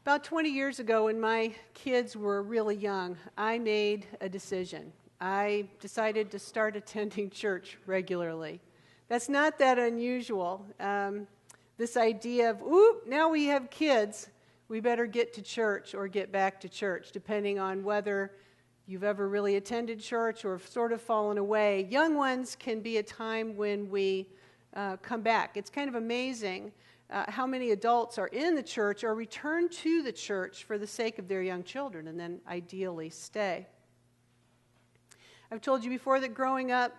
About 20 years ago, when my kids were really young, I made a decision. I decided to start attending church regularly. That's not that unusual. This idea of, now we have kids, we better get to church or get back to church, depending on whether you've ever really attended church or have sort of fallen away. Young ones can be a time when we come back. It's kind of amazing how many adults are in the church or return to the church for the sake of their young children and then ideally stay. I've told you before that growing up,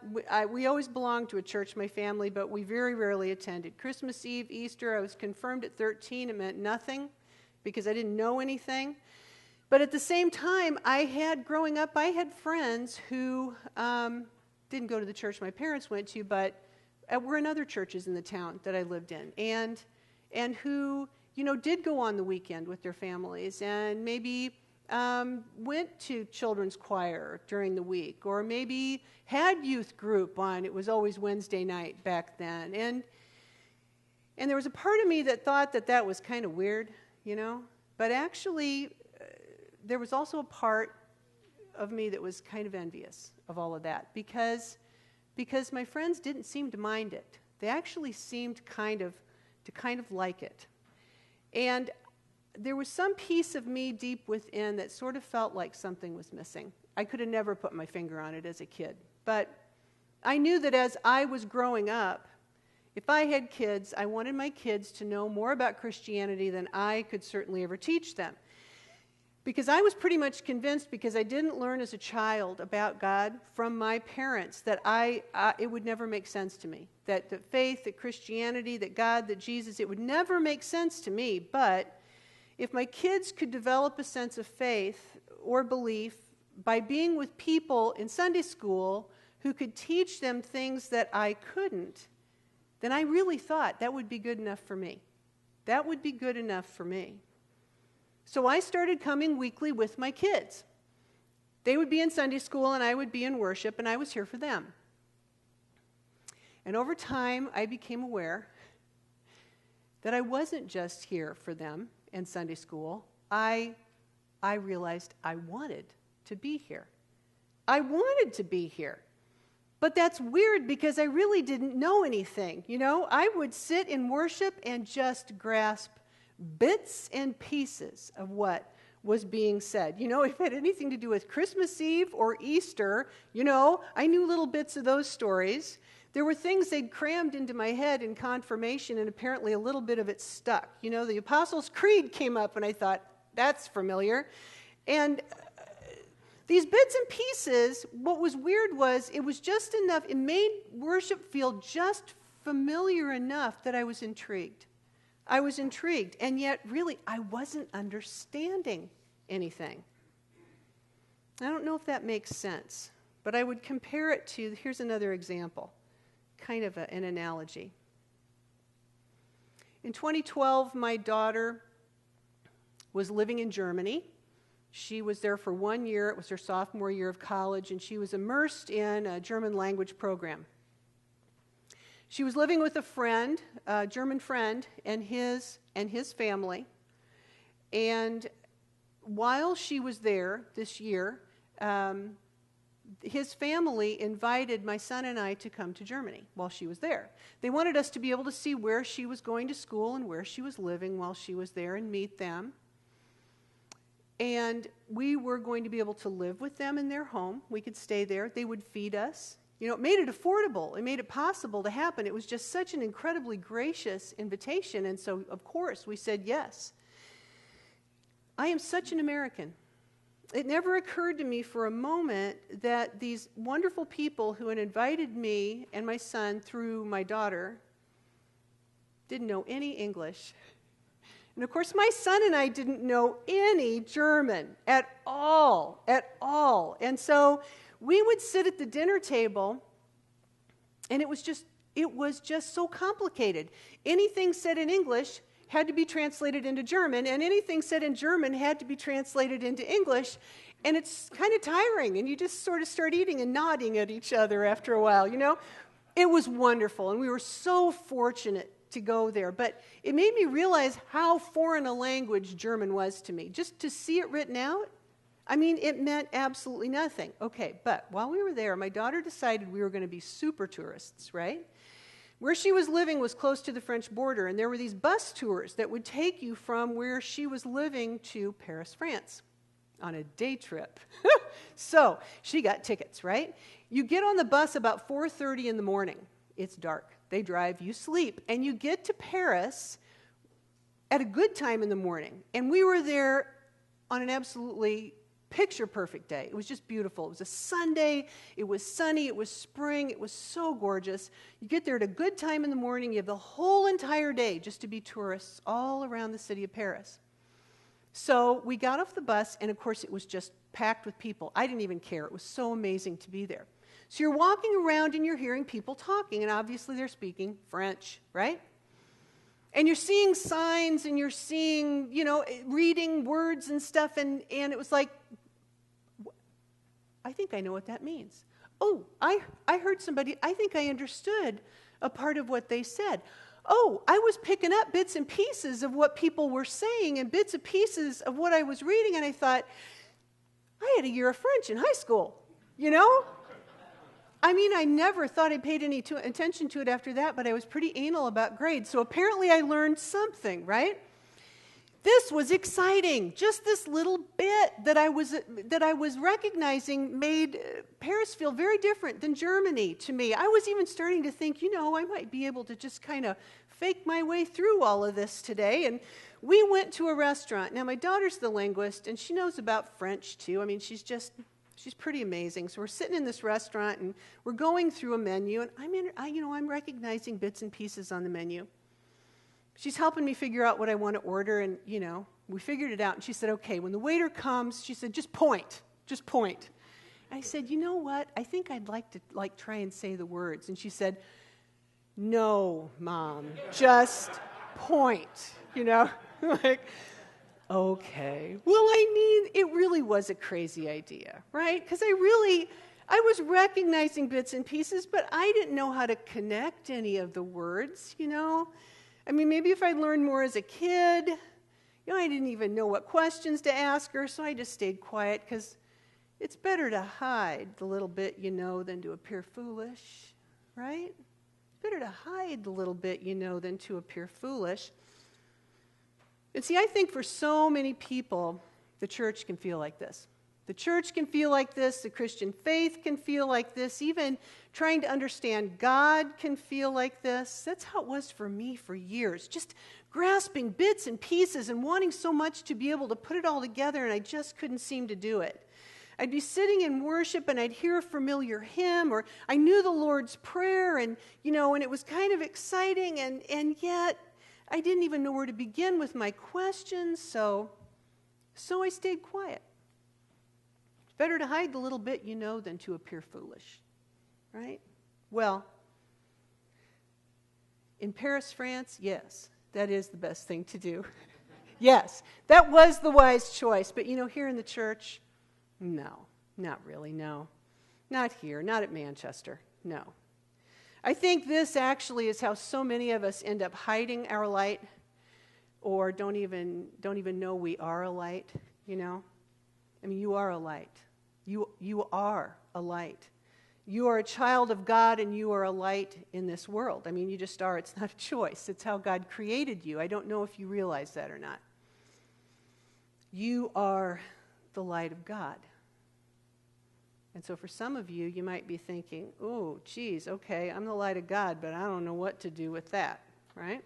we always belonged to a church, my family, but we very rarely attended. Christmas Eve, Easter, I was confirmed at 13. It meant nothing because I didn't know anything. But at the same time, growing up, I had friends who didn't go to the church my parents went to, but were in other churches in the town that I lived in, and who, did go on the weekend with their families and maybe went to children's choir during the week, or maybe had youth group on. It was always Wednesday night back then. And there was a part of me that thought that was kind of weird, But actually, there was also a part of me that was kind of envious of all of that because my friends didn't seem to mind it. They actually seemed to kind of like it. And there was some piece of me deep within that sort of felt like something was missing. I could have never put my finger on it as a kid. But I knew that as I was growing up, if I had kids, I wanted my kids to know more about Christianity than I could certainly ever teach them. Because I was pretty much convinced, because I didn't learn as a child about God from my parents, that it would never make sense to me. That faith, that Christianity, that God, that Jesus, it would never make sense to me. But if my kids could develop a sense of faith or belief by being with people in Sunday school who could teach them things that I couldn't, then I really thought that would be good enough for me. That would be good enough for me. So I started coming weekly with my kids. They would be in Sunday school and I would be in worship, and I was here for them. And over time, I became aware that I wasn't just here for them in Sunday school. I realized I wanted to be here. I wanted to be here. But that's weird because I really didn't know anything. I would sit in worship and just grasp bits and pieces of what was being said. If it had anything to do with Christmas Eve or Easter, I knew little bits of those stories. There were things they'd crammed into my head in confirmation, and apparently a little bit of it stuck. The Apostles' Creed came up, and I thought, that's familiar. And these bits and pieces, what was weird was it was just enough, it made worship feel just familiar enough that I was intrigued. And yet, really, I wasn't understanding anything. I don't know if that makes sense, but I would compare it to, here's another example, kind of an analogy. In 2012, my daughter was living in Germany. She was there for 1 year. It was her sophomore year of college, and she was immersed in a German language program. She was living with a friend, a German friend, and his family. And while she was there this year, his family invited my son and I to come to Germany while she was there. They wanted us to be able to see where she was going to school and where she was living while she was there and meet them. And we were going to be able to live with them in their home. We could stay there. They would feed us. It made it affordable. It made it possible to happen. It was just such an incredibly gracious invitation. And so, of course, we said yes. I am such an American. It never occurred to me for a moment that these wonderful people who had invited me and my son through my daughter didn't know any English. And of course, my son and I didn't know any German at all. And so we would sit at the dinner table, and it was just so complicated. Anything said in English had to be translated into German, and anything said in German had to be translated into English, and it's kind of tiring, and you just sort of start eating and nodding at each other after a while, It was wonderful, and we were so fortunate to go there, but it made me realize how foreign a language German was to me. Just to see it written out, I mean, it meant absolutely nothing. Okay, but while we were there, my daughter decided we were going to be super tourists, right? Where she was living was close to the French border, and there were these bus tours that would take you from where she was living to Paris, France, on a day trip. So she got tickets, right? You get on the bus about 4:30 in the morning. It's dark. They drive, you sleep, and you get to Paris at a good time in the morning. And we were there on an absolutely picture-perfect day. It was just beautiful. It was a Sunday. It was sunny. It was spring. It was so gorgeous. You get there at a good time in the morning. You have the whole entire day just to be tourists all around the city of Paris. So we got off the bus, and of course it was just packed with people. I didn't even care. It was so amazing to be there. So you're walking around and you're hearing people talking, and obviously they're speaking French, right? And you're seeing signs and you're seeing, reading words and stuff, and it was like, I think I know what that means. Oh, I heard somebody, I think I understood a part of what they said. Oh, I was picking up bits and pieces of what people were saying and bits and pieces of what I was reading, and I thought, I had a year of French in high school, I mean, I never thought I paid any attention to it after that, but I was pretty anal about grades, so apparently I learned something, right? This was exciting. Just this little bit that I was recognizing made Paris feel very different than Germany to me. I was even starting to think, I might be able to just kind of fake my way through all of this today. And we went to a restaurant. Now, my daughter's the linguist, and she knows about French too. I mean, she's pretty amazing. So we're sitting in this restaurant, and we're going through a menu, and I'm recognizing bits and pieces on the menu. She's helping me figure out what I want to order, and, we figured it out. And she said, okay, when the waiter comes, she said, just point. I said, you know what? I think I'd like to, try and say the words. And she said, no, Mom, just point, like, okay. Well, it really was a crazy idea, right? Because I was recognizing bits and pieces, but I didn't know how to connect any of the words, I mean, maybe if I'd learned more as a kid, I didn't even know what questions to ask her, so I just stayed quiet, because it's better to hide the little bit than to appear foolish, right? It's better to hide the little bit than to appear foolish. And see, I think for so many people, the church can feel like this. The church can feel like this. The Christian faith can feel like this. Even trying to understand God can feel like this. That's how it was for me for years. Just grasping bits and pieces and wanting so much to be able to put it all together, and I just couldn't seem to do it. I'd be sitting in worship, and I'd hear a familiar hymn, or I knew the Lord's Prayer, and, and it was kind of exciting, and yet I didn't even know where to begin with my questions, so I stayed quiet. Better to hide the little bit than to appear foolish, right? Well, in Paris, France, yes, that is the best thing to do. Yes, that was the wise choice. But, here in the church, no, not really, no. Not here, not at Manchester, no. I think this actually is how so many of us end up hiding our light, or don't even know we are a light, I mean, you are a light. You are a light. You are a child of God, and you are a light in this world. I mean, you just are. It's not a choice. It's how God created you. I don't know if you realize that or not. You are the light of God. And so for some of you, you might be thinking, oh, geez, okay, I'm the light of God, but I don't know what to do with that, right?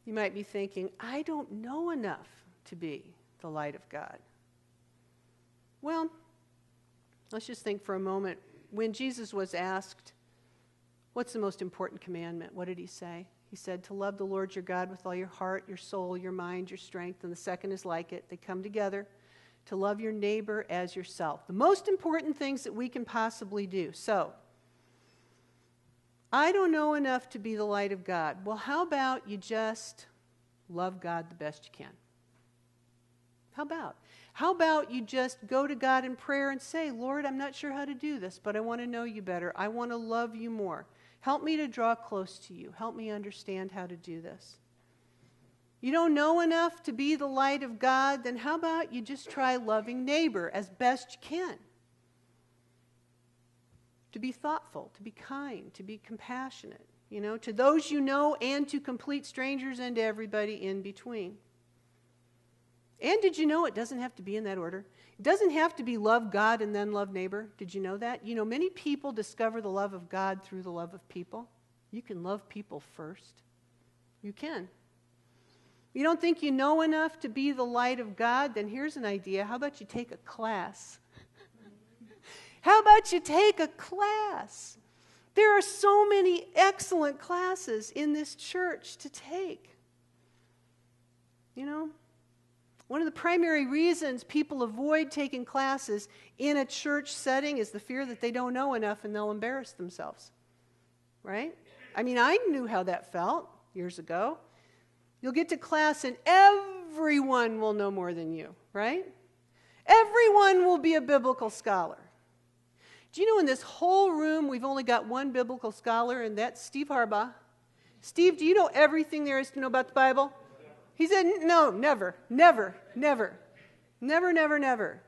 You might be thinking, I don't know enough to be the light of God. Well, let's just think for a moment. When Jesus was asked, what's the most important commandment? What did he say? He said, to love the Lord your God with all your heart, your soul, your mind, your strength, and the second is like it. They come together. To love your neighbor as yourself. The most important things that we can possibly do. So, I don't know enough to be the light of God. Well, how about you just love God the best you can? How about you just go to God in prayer and say, Lord, I'm not sure how to do this, but I want to know you better. I want to love you more. Help me to draw close to you. Help me understand how to do this. You don't know enough to be the light of God, then how about you just try loving neighbor as best you can? To be thoughtful, to be kind, to be compassionate, to those you know and to complete strangers and to everybody in between. And did you know it doesn't have to be in that order? It doesn't have to be love God and then love neighbor. Did you know that? Many people discover the love of God through the love of people. You can love people first. You can. You don't think you know enough to be the light of God? Then here's an idea. How about you take a class? How about you take a class? There are so many excellent classes in this church to take. One of the primary reasons people avoid taking classes in a church setting is the fear that they don't know enough and they'll embarrass themselves. Right? I knew how that felt years ago. You'll get to class and everyone will know more than you, right? Everyone will be a biblical scholar. Do you know in this whole room we've only got one biblical scholar, and that's Steve Harbaugh? Steve, do you know everything there is to know about the Bible? He said, no, never, never, never, never, never, never.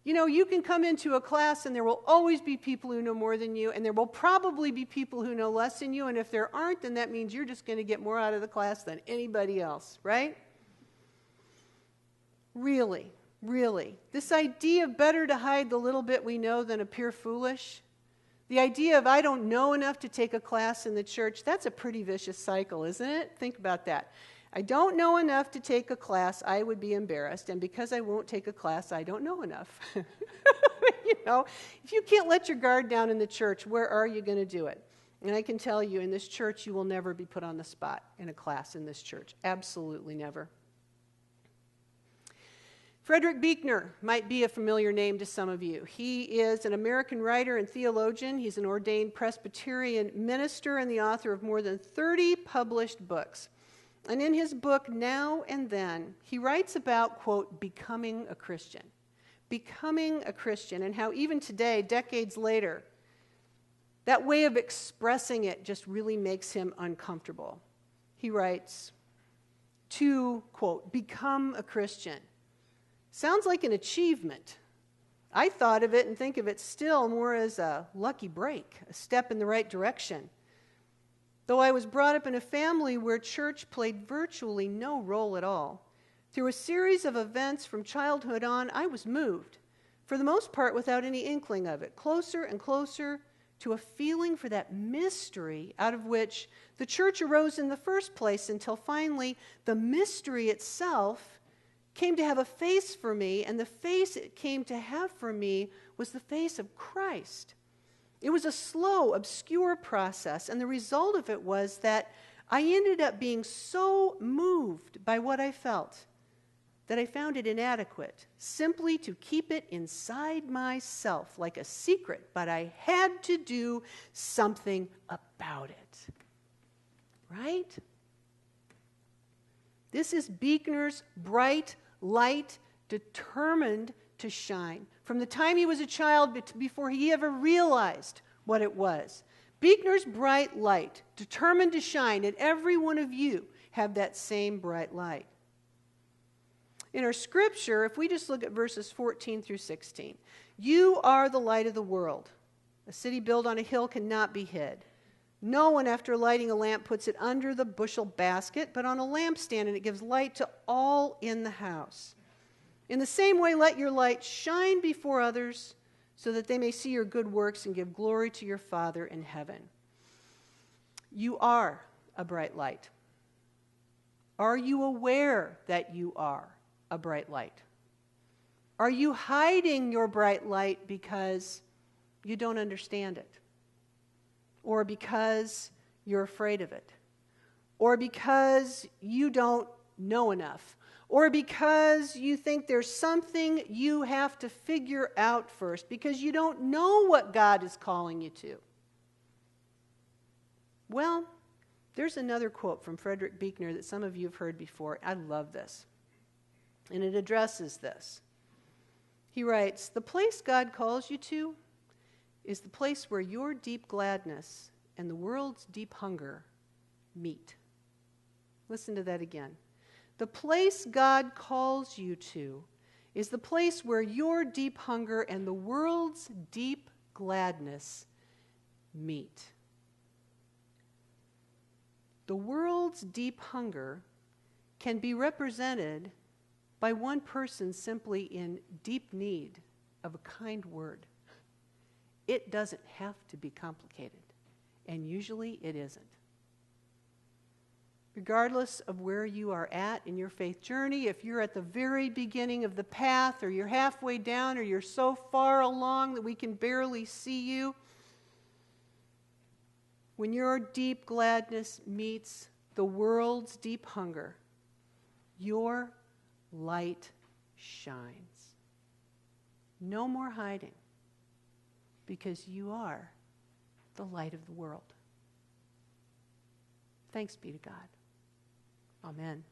You can come into a class and there will always be people who know more than you, and there will probably be people who know less than you, and if there aren't, then that means you're just going to get more out of the class than anybody else, right? Really, really. This idea of better to hide the little bit we know than appear foolish, the idea of I don't know enough to take a class in the church, that's a pretty vicious cycle, isn't it? Think about that. I don't know enough to take a class, I would be embarrassed, and because I won't take a class, I don't know enough. If you can't let your guard down in the church, where are you going to do it? And I can tell you, in this church, you will never be put on the spot in a class in this church. Absolutely never. Frederick Buechner might be a familiar name to some of you. He is an American writer and theologian. He's an ordained Presbyterian minister and the author of more than 30 published books. And in his book, Now and Then, he writes about, quote, becoming a Christian. Becoming a Christian, and how even today, decades later, that way of expressing it just really makes him uncomfortable. He writes, to, quote, become a Christian. Sounds like an achievement. I thought of it and think of it still more as a lucky break, a step in the right direction. Though I was brought up in a family where church played virtually no role at all, through a series of events from childhood on, I was moved, for the most part without any inkling of it, closer and closer to a feeling for that mystery out of which the church arose in the first place, until finally the mystery itself came to have a face for me, and the face it came to have for me was the face of Christ. It was a slow, obscure process, and the result of it was that I ended up being so moved by what I felt that I found it inadequate simply to keep it inside myself like a secret, but I had to do something about it. Right? This is Buechner's bright light, determined to shine. From the time he was a child before he ever realized what it was. Buechner's bright light, determined to shine, and every one of you have that same bright light. In our scripture, if we just look at verses 14 through 16, you are the light of the world. A city built on a hill cannot be hid. No one, after lighting a lamp, puts it under the bushel basket, but on a lampstand, and it gives light to all in the house. In the same way, let your light shine before others, so that they may see your good works and give glory to your Father in heaven. You are a bright light. Are you aware that you are a bright light? Are you hiding your bright light because you don't understand it? Or because you're afraid of it? Or because you don't know enough? Or because you think there's something you have to figure out first, because you don't know what God is calling you to? Well, there's another quote from Frederick Buechner that some of you have heard before. I love this. And it addresses this. He writes, "The place God calls you to is the place where your deep gladness and the world's deep hunger meet. Listen to that again. The place God calls you to is the place where your deep hunger and the world's deep gladness meet. The world's deep hunger can be represented by one person simply in deep need of a kind word. It doesn't have to be complicated, and usually it isn't. Regardless of where you are at in your faith journey, if you're at the very beginning of the path, or you're halfway down, or you're so far along that we can barely see you, when your deep gladness meets the world's deep hunger, your light shines. No more hiding, because you are the light of the world. Thanks be to God. Amen.